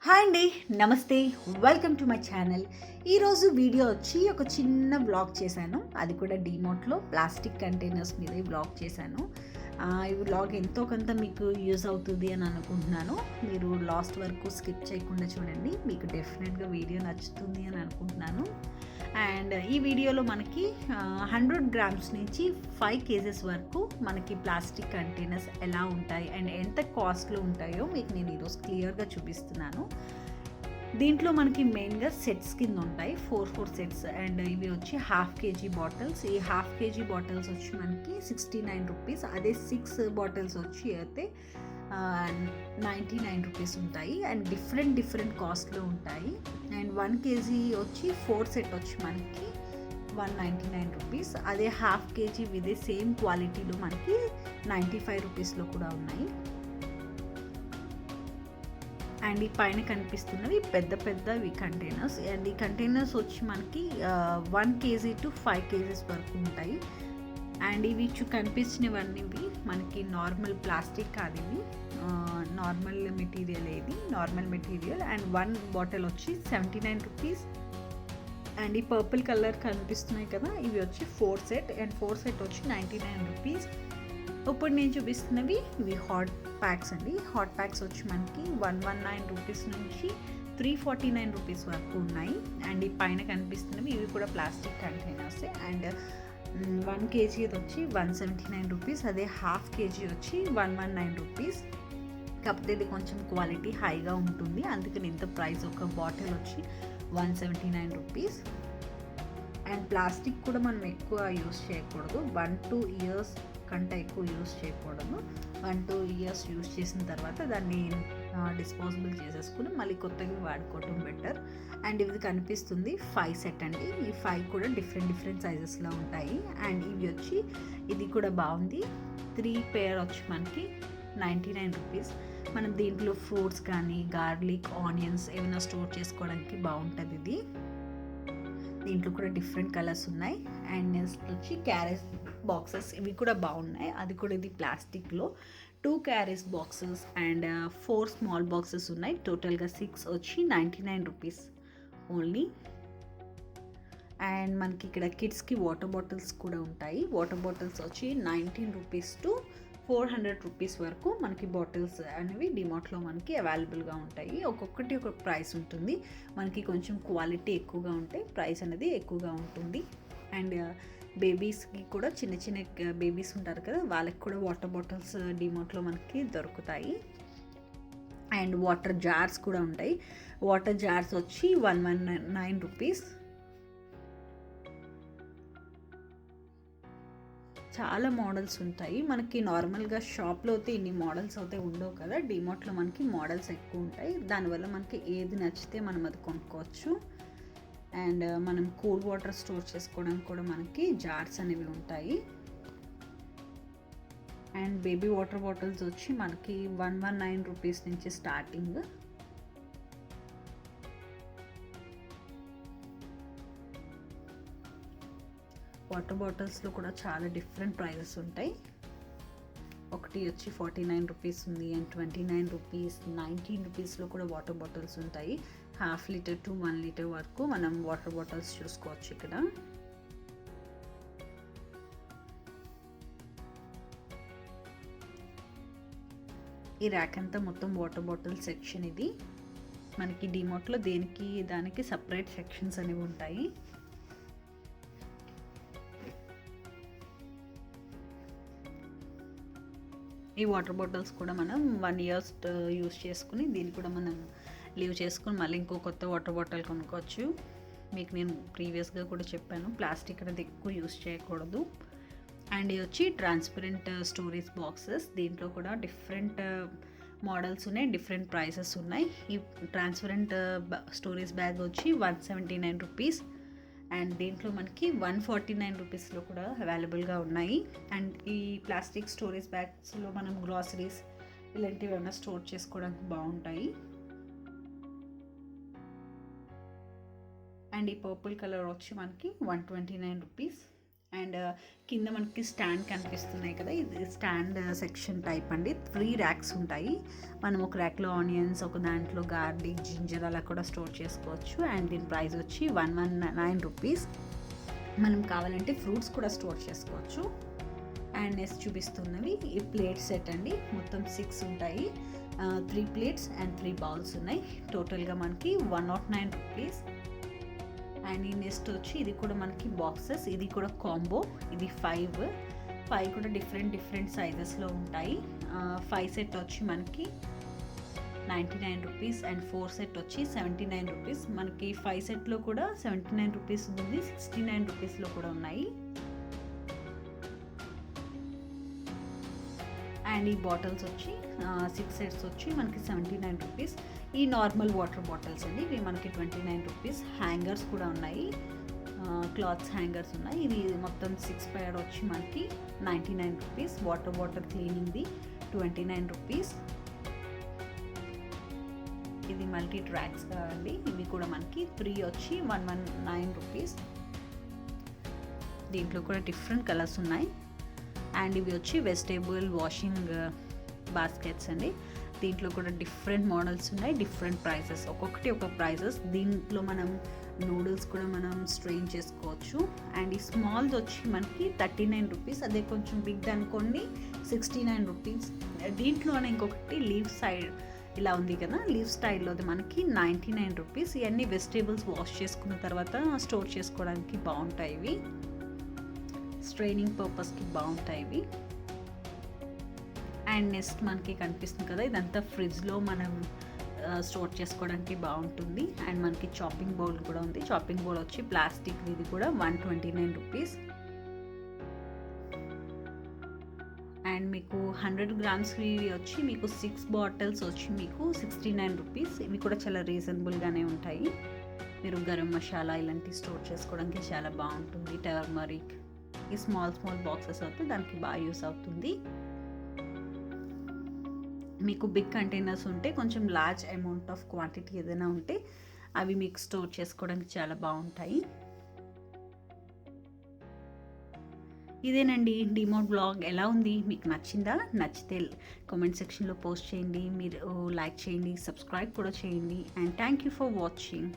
Hi అండి, నమస్తే. Welcome to my channel. ఈరోజు వీడియో వచ్చి ఒక చిన్న బ్లాగ్ చేశాను. అది కూడా డీమార్ట్లో ప్లాస్టిక్ కంటైనర్స్ మీద బ్లాగ్ చేశాను. ఈ బ్లాగ్ ఎంతో కొంత మీకు యూజ్ అవుతుంది అని అనుకుంటున్నాను. మీరు లాస్ట్ వరకు స్కిప్ చేయకుండా చూడండి, మీకు డెఫినెట్గా వీడియో నచ్చుతుంది అని అనుకుంటున్నాను. అండ్ ఈ వీడియోలో మనకి 100 గ్రామ్స్ నుంచి 5 కేజెస్ వరకు మనకి ప్లాస్టిక్ కంటైనర్స్ ఎలా ఉంటాయి అండ్ ఎంత కాస్ట్లో ఉంటాయో మీకు నేను ఈరోజు క్లియర్గా చూపిస్తున్నాను. దీంట్లో మనకి మెయిన్గా సెట్స్ కింద ఉంటాయి, 4 సెట్స్. అండ్ ఇవి వచ్చి హాఫ్ కేజీ బాటిల్స్. ఈ హాఫ్ కేజీ బాటిల్స్ వచ్చి మనకి 69 రూపీస్. అదే 6 బాటిల్స్ వచ్చి అయితే 99 రూపీస్ ఉంటాయి. అండ్ డిఫరెంట్ కాస్ట్లో ఉంటాయి. అండ్ 1 కేజీ వచ్చి 4 సెట్ వచ్చి మనకి 199 రూపీస్. అదే హాఫ్ కేజీ ఇదే సేమ్ క్వాలిటీలో మనకి 95 రూపీస్లో కూడా ఉన్నాయి. అండ్ ఈ పైన కనిపిస్తున్నవి పెద్దవి కంటైనర్స్. అండ్ ఈ కంటైనర్స్ వచ్చి మనకి 1 కేజీ టు 5 కేజీస్ వరకు ఉంటాయి. అండ్ ఇవి కనిపించినవన్నీ మనకి నార్మల్ ప్లాస్టిక్ కాదు, ఇవి normal material. Normal material. And 1 bottle వచ్చి 79 రూపీస్. అండ్ ఈ పర్పుల్ కలర్ కనిపిస్తున్నాయి కదా, ఇవి వచ్చి 4 సెట్. అండ్ 4 సెట్ వచ్చి 99 రూపీస్. ఇప్పుడు నేను చూపిస్తున్నవి ఇవి హాట్ ప్యాక్స్ అండి. హాట్ ప్యాక్స్ వచ్చి మనకి 119 రూపీస్ నుంచి 349 రూపీస్ వరకు ఉన్నాయి. అండ్ ఈ పైన కనిపిస్తున్నవి ఇవి కూడా ప్లాస్టిక్ కంటైనర్స్. అండ్ 1 కేజీ వచ్చి 179 రూపీస్. అదే హాఫ్ కేజీ వచ్చి 119 రూపీస్. కాకపోతే ఇది కొంచెం క్వాలిటీ హైగా ఉంటుంది, అందుకని ఇంత ప్రైస్. ఒక బాటిల్ వచ్చి 179 రూపీస్. అండ్ ప్లాస్టిక్ కూడా మనం ఎక్కువ యూస్ చేయకూడదు. 1-2 ఇయర్స్ కంటే ఎక్కువ యూస్ చేయకూడదు. 1-2 ఇయర్స్ యూస్ చేసిన తర్వాత దాన్ని డిస్పోజబుల్ చేసేసుకుని మళ్ళీ కొత్తగా వాడుకోవటం బెటర్. అండ్ ఇది కనిపిస్తుంది 5 సెట్ అండి. ఈ 5 కూడా డిఫరెంట్ సైజెస్లో ఉంటాయి. అండ్ ఇవి వచ్చి ఇది కూడా బాగుంది. 3 పేర్ వచ్చి మనకి 99 రూపీస్. మనం దీంట్లో ఫ్రూట్స్ కానీ గార్లిక్, ఆనియన్స్ ఏమైనా స్టోర్ చేసుకోవడానికి బాగుంటుంది ఇది. దీంట్లో కూడా డిఫరెంట్ కలర్స్ ఉన్నాయి. అండ్ నెక్స్ట్ వచ్చి క్యారెట్ బాక్సెస్, ఇవి కూడా బాగున్నాయి. అది కూడా ఇది ప్లాస్టిక్లో 2 carrot boxes and 4 small boxes ఉన్నాయి. టోటల్గా 6 వచ్చి 99 రూపీస్ ఓన్లీ. అండ్ మనకి ఇక్కడ కిడ్స్కి వాటర్ బాటిల్స్ కూడా ఉంటాయి. వాటర్ బాటిల్స్ వచ్చి 19 రూపీస్ టు 400 రూపీస్ వరకు మనకి బాటిల్స్ అనేవి డిమార్ట్లో మనకి అవైలబుల్గా ఉంటాయి. ఒక్కొక్కటి ఒక ప్రైస్ ఉంటుంది. మనకి కొంచెం క్వాలిటీ ఎక్కువగా ఉంటే ప్రైస్ అనేది ఎక్కువగా ఉంటుంది. అండ్ బేబీస్కి కూడా చిన్న బేబీస్ ఉంటారు కదా, వాళ్ళకి కూడా వాటర్ బాటిల్స్ డిమార్ట్లో మనకి దొరుకుతాయి. అండ్ వాటర్ జార్స్ కూడా ఉంటాయి. వాటర్ జార్స్ వచ్చి 119 రూపీస్. చాలా మోడల్స్ ఉంటాయి. మనకి నార్మల్గా షాప్లో అయితే ఇన్ని మోడల్స్ అయితే ఉండవు కదా, డిమార్ట్లో మనకి మోడల్స్ ఎక్కువ ఉంటాయి. దానివల్ల మనకి ఏది నచ్చితే మనం అది కొనుక్కోవచ్చు. అండ్ మనం కూల్ వాటర్ స్టోర్ చేసుకోవడానికి కూడా మనకి జార్స్ అనేవి ఉంటాయి. అండ్ బేబీ వాటర్ బాటిల్స్ వచ్చి మనకి 119 రూపీస్ నుంచి స్టార్టింగ్. వాటర్ బాటిల్స్లో కూడా చాలా డిఫరెంట్ ప్రైజెస్ ఉంటాయి. ఒకటి వచ్చి 49 రూపీస్ ఉంది. అండ్ 29 రూపీస్, 19 రూపీస్లో కూడా వాటర్ బాటిల్స్ ఉంటాయి. ½ లీటర్ టు 1 లీటర్ వరకు మనం వాటర్ బాటిల్స్ చూసుకోవచ్చు ఇక్కడ. ఈ ర్యాక్ అంతా మొత్తం వాటర్ బాటిల్ సెక్షన్. ఇది మనకి డిమార్ట్లో దేనికి దానికి సపరేట్ సెక్షన్స్ అనేవి ఉంటాయి. ఈ వాటర్ బాటిల్స్ కూడా మనం 1 ఇయర్ యూస్ చేసుకుని దీన్ని కూడా మనం లీవ్ చేసుకుని మళ్ళీ ఇంకో కొత్త వాటర్ బాటిల్ కొనుక్కోవచ్చు. మీకు నేను ప్రీవియస్గా కూడా చెప్పాను, ప్లాస్టిక్ అనేది ఎక్కువ యూస్ చేయకూడదు. అండ్ ఇది వచ్చి ట్రాన్స్పరెంట్ స్టోరేజ్ బాక్సెస్. దీంట్లో కూడా డిఫరెంట్ మోడల్స్ ఉన్నాయి, డిఫరెంట్ ప్రైసెస్ ఉన్నాయి. ఈ ట్రాన్స్పరెంట్ స్టోరేజ్ బ్యాగ్ వచ్చి 179 రూపీస్. అండ్ దీంట్లో మనకి 149 రూపీస్లో కూడా అవైలబుల్గా ఉన్నాయి. అండ్ ఈ ప్లాస్టిక్ స్టోరేజ్ బ్యాగ్స్లో మనం గ్రాసరీస్ ఇలాంటివి ఏమైనా స్టోర్ చేసుకోవడానికి బాగుంటాయి. అండ్ ఈ పర్పుల్ కలర్ వచ్చి మనకి 129 రూపీస్. అండ్ కింద మనకి స్టాండ్ కనిపిస్తున్నాయి కదా, ఇది స్టాండ్ సెక్షన్ టైప్ అండి. 3 ర్యాక్స్ ఉంటాయి. మనం ఒక ర్యాక్లో ఆనియన్స్, ఒక దాంట్లో గార్లిక్, జింజర్ అలా కూడా స్టోర్ చేసుకోవచ్చు. అండ్ దీని ప్రైస్ వచ్చి 119 రూపీస్. మనం కావాలంటే ఫ్రూట్స్ కూడా స్టోర్ చేసుకోవచ్చు. అండ్ నెక్స్ట్ చూపిస్తున్నవి ఈ ప్లేట్ సెట్ అండి. మొత్తం 6 ఉంటాయి. 3 ప్లేట్స్ అండ్ 3 బౌల్స్ ఉన్నాయి. టోటల్గా మనకి 109 రూపీస్. అండ్ ఈ నెక్స్ట్ వచ్చి ఇది కూడా మనకి బాక్సెస్, ఇది కూడా కాంబో. ఇది 5 కూడా డిఫరెంట్ సైజెస్లో ఉంటాయి. 5 సెట్ వచ్చి మనకి 99 రూపీస్ అండ్ 4 సెట్ వచ్చి 79 రూపీస్. మనకి 5 సెట్లో కూడా 79 రూపీస్ ఉంది, 69 రూపీస్లో కూడా ఉన్నాయి. అండ్ ఈ బాటిల్స్ వచ్చి 6 సెట్స్ వచ్చి మనకి 79 రూపీస్. ఈ నార్మల్ వాటర్ బాటిల్స్ అండి, ఇవి మనకి 29 రూపీస్. హ్యాంగర్స్ కూడా ఉన్నాయి, క్లాత్స్ హ్యాంగర్స్ ఉన్నాయి. ఇది మొత్తం 6 పేర్ వచ్చి మనకి 99 రూపీస్. వాటర్ క్లీనింగ్ది 29 రూపీస్. ఇది మల్టీ ట్రాక్స్ అండి, ఇవి కూడా మనకి 3 వచ్చి 119 రూపీస్. దీంట్లో కూడా డిఫరెంట్ కలర్స్ ఉన్నాయి. అండ్ ఇవి వచ్చి వెజిటేబుల్ వాషింగ్ బాస్కెట్స్ అండి. దీంట్లో కూడా డిఫరెంట్ మోడల్స్ ఉన్నాయి, డిఫరెంట్ ప్రైసెస్, ఒక్కొక్కటి ఒక ప్రైసెస్. దీంట్లో మనం నూడిల్స్ కూడా మనం స్ట్రెయిన్ చేసుకోవచ్చు. అండ్ ఈ స్మాల్ది వచ్చి మనకి 39 రూపీస్. అదే కొంచెం బిగ్ అనుకోండి 69 రూపీస్. దీంట్లోనే ఇంకొకటి లీవ్ సైడ్ ఇలా ఉంది కదా, లీవ్ స్టైల్లోది మనకి 99 రూపీస్. ఇవన్నీ వెజిటేబుల్స్ వాష్ చేసుకున్న తర్వాత స్టోర్ చేసుకోవడానికి బాగుంటాయి. ఇవి స్ట్రైనింగ్ పర్పస్కి బాగుంటాయి ఇవి. అండ్ నెక్స్ట్ మనకి కనిపిస్తుంది కదా, ఇదంతా ఫ్రిడ్జ్లో మనం స్టోర్ చేసుకోవడానికి బాగుంటుంది. అండ్ మనకి చాపింగ్ బౌల్ కూడా ఉంది. చాపింగ్ బౌల్ వచ్చి ప్లాస్టిక్, ఇది కూడా 129 రూపీస్. అండ్ మీకు 100 గ్రామ్స్ వచ్చి మీకు 6 బాటిల్స్ వచ్చి మీకు 69 రూపీస్. ఇవి కూడా చాలా రీజనబుల్గానే ఉంటాయి. మీరు గరం మసాలా ఇలాంటివి స్టోర్ చేసుకోవడానికి చాలా బాగుంటుంది. టర్మరిక్, ఈ స్మాల్ బాక్సెస్ అవుతుంది, దానికి బాగా యూస్ అవుతుంది. మీకు బిగ్ కంటైనర్స్ ఉంటే, కొంచెం లార్జ్ అమౌంట్ ఆఫ్ క్వాంటిటీ ఏదైనా ఉంటే అవి మీకు స్టోర్ చేసుకోవడానికి చాలా బాగుంటాయి. ఇదేనండి డిమోట్ బ్లాగ్. ఎలా ఉంది, మీకు నచ్చిందా? నచ్చితే కామెంట్ సెక్షన్లో పోస్ట్ చేయండి. మీరు లైక్ చేయండి, సబ్స్క్రైబ్ కూడా చేయండి. And thank you for watching.